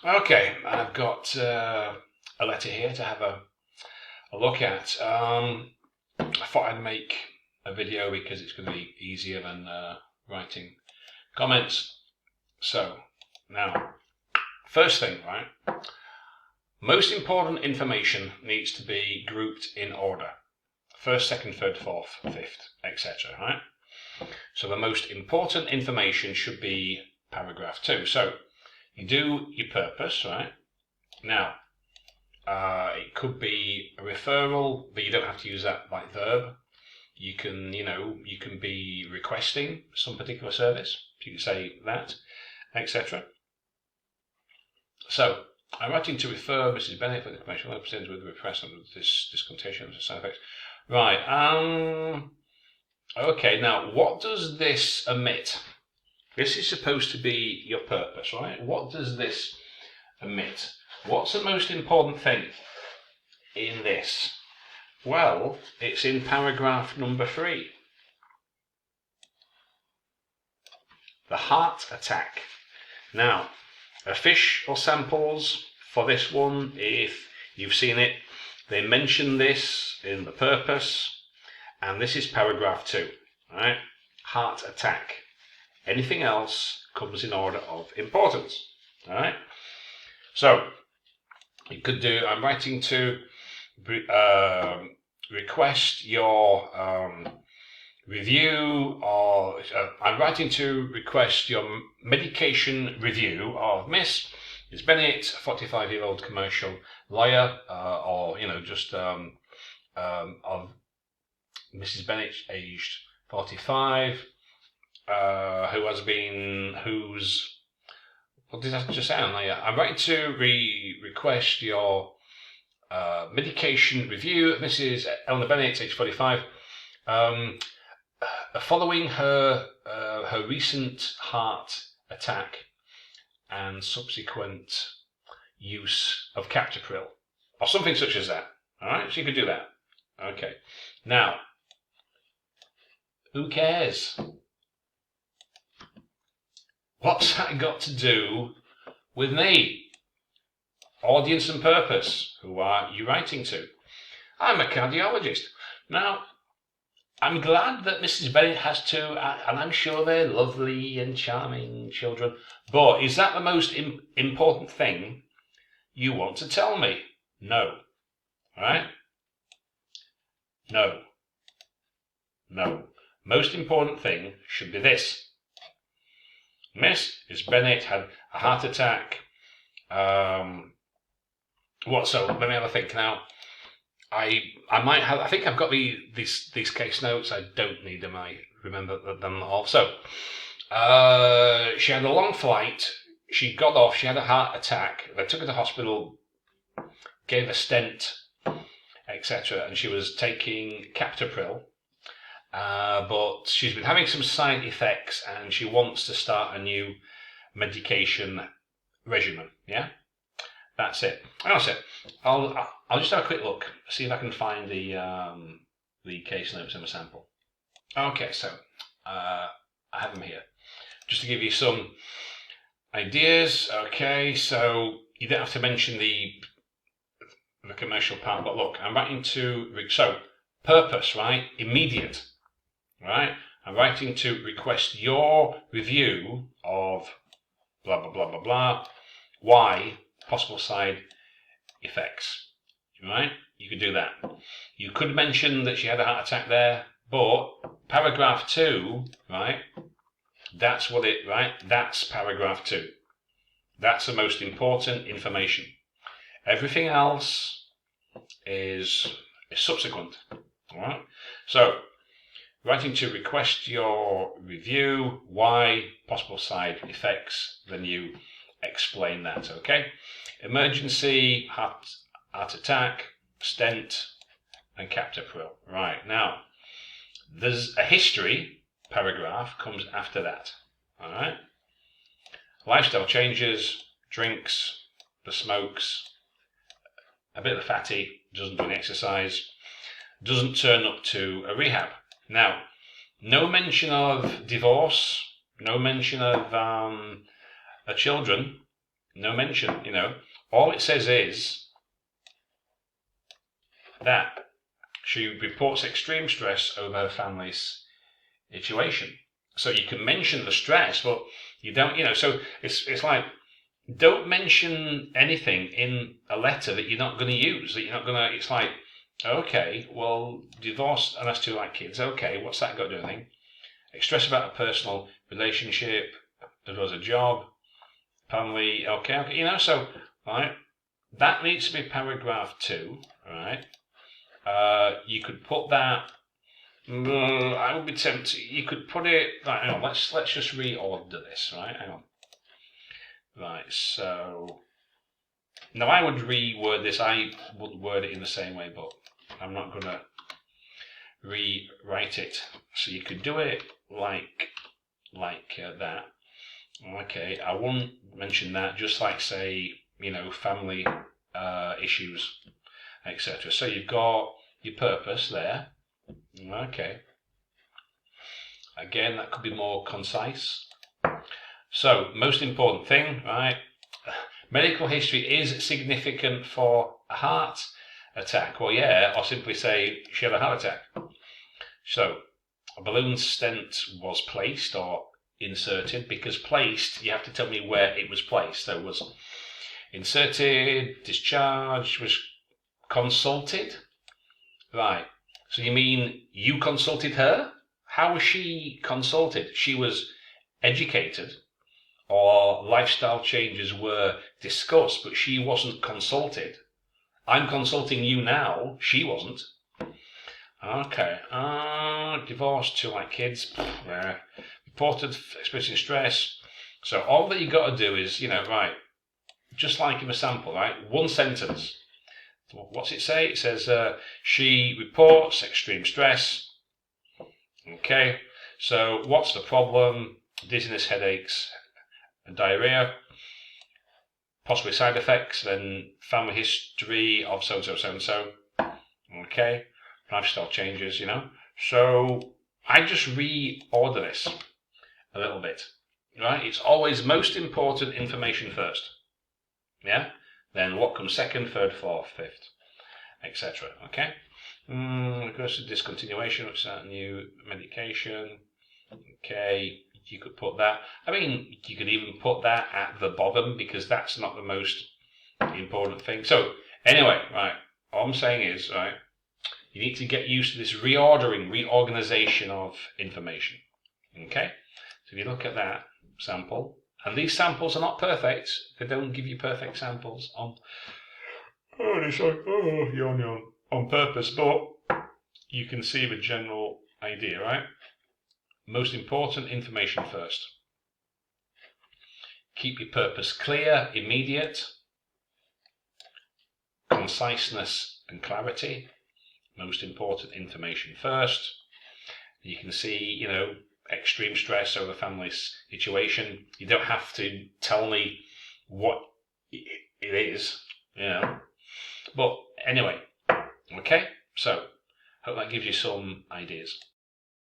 Okay, I've got a letter here to have a look at. I thought I'd make a video because it's going to be easier than writing comments. So, now, first thing, right? Most important information needs to be grouped in order. First, second, third, fourth, fifth, etc. Right? So the most important information should be paragraph 2. So you do your purpose, right? Now, it could be a referral, but you don't have to use that like verb. You can, you can be requesting some particular service. You can say that, etc. So, I'm writing to refer Mrs. Bennett for the commercial representative with the repress of this discontinuation of side effects. Right. Okay. Now, what does this omit? This is supposed to be your purpose, right? What does this omit? What's the most important thing in this? Well, it's in paragraph number 3. The heart attack. Now, official samples for this one, if you've seen it, they mention this in the purpose, and this is paragraph 2, right? Heart attack. Anything else comes in order of importance, all right? So, you could do, I'm writing to request your review, or I'm writing to request your medication review of Miss Bennett, 45-year-old commercial lawyer, or just of Mrs. Bennett, aged 45, what did that just sound like? I'm writing to request your medication review of Mrs. Eleanor Bennett, age 45, following her recent heart attack and subsequent use of captopril, or something such as that. All right, so you could do that. Okay. Now, who cares? What's that got to do with me? Audience and purpose. Who are you writing to? I'm a cardiologist. Now, I'm glad that Mrs. Bennett has 2, and I'm sure they're lovely and charming children, but is that the most important thing you want to tell me? No. Right? No. No. Most important thing should be this. Mrs. Bennett had a heart attack. So let me have a think now. I might have. I think I've got these case notes. I don't need them. I remember them all. So, she had a long flight. She got off. She had a heart attack. They took her to hospital, gave a stent, etc. And she was taking captopril. But she's been having some side effects, and she wants to start a new medication regimen. Yeah. That's it. That's it. I'll just have a quick look, see if I can find the case notes in the sample. Okay, so I have them here, just to give you some ideas. Okay, so you don't have to mention the commercial part, but look, I'm writing to purpose, right? Immediate, right? I'm writing to request your review of blah blah blah blah blah. Why? Possible side effects, right? You could do that. You could mention that she had a heart attack there, but paragraph 2, right? That's That's paragraph 2. That's the most important information. Everything else is subsequent, all right? So, writing to request your review, why, possible side effects, then you explain that, okay? Emergency, heart attack, stent, and captopril. Right, now, there's a history paragraph comes after that, all right? Lifestyle changes, drinks, the smokes, a bit of the fatty, doesn't do any exercise, doesn't turn up to a rehab. Now, no mention of divorce, no mention of children, No mention, All it says is that she reports extreme stress over her family's situation. So you can mention the stress, but you don't, so it's like, don't mention anything in a letter that you're not going to use, that you're not going to, it's like, okay, well, divorce and has two like kids, okay, what's that got to do with anything? Stress about a personal relationship, as well as a job, family, okay, so, right, that needs to be paragraph 2, right? You could put that, I would be tempted, you could put it, right, hang on, let's just reorder this, right, hang on. Right, so, now I would reword this, I would word it in the same way, but I'm not going to rewrite it. So you could do it like that. Okay, I won't mention that, just like say, family issues, etc. So you've got your purpose there. Okay. Again, that could be more concise. So, most important thing, right? Medical history is significant for a heart attack. Well, yeah, or simply say she had a heart attack. So, a balloon stent was placed or inserted, because placed, you have to tell me where it was placed. So, it was inserted, discharged, was consulted. Right. So you mean you consulted her? How was she consulted? She was educated, or lifestyle changes were discussed, but she wasn't consulted. I'm consulting you now. She wasn't. Okay. Divorced, two like kids. Reported experiencing stress. So all that you got to do is, right, just like in a sample, right? One sentence. What's it say? It says, she reports extreme stress. Okay. So what's the problem? Dizziness, headaches, and diarrhea. Possibly side effects, then family history of so-and-so, so-and-so. Okay. Lifestyle changes, So I just reorder this a little bit, right? It's always most important information first. Yeah? Then what comes second, third, fourth, fifth, etc. Okay? Aggressive discontinuation of certain new medication. Okay, you could put that. I mean, you could even put that at the bottom, because that's not the most important thing. So, anyway, right, all I'm saying is, right, you need to get used to this reorganization of information. Okay? So if you look at that sample, and these samples are not perfect, they don't give you perfect samples on yawn, on purpose, but you can see the general idea, right? Most important information first. Keep your purpose clear, immediate. Conciseness and clarity. Most important information first. You can see, extreme stress over family situation. You don't have to tell me what it is, But anyway, okay? So, hope that gives you some ideas.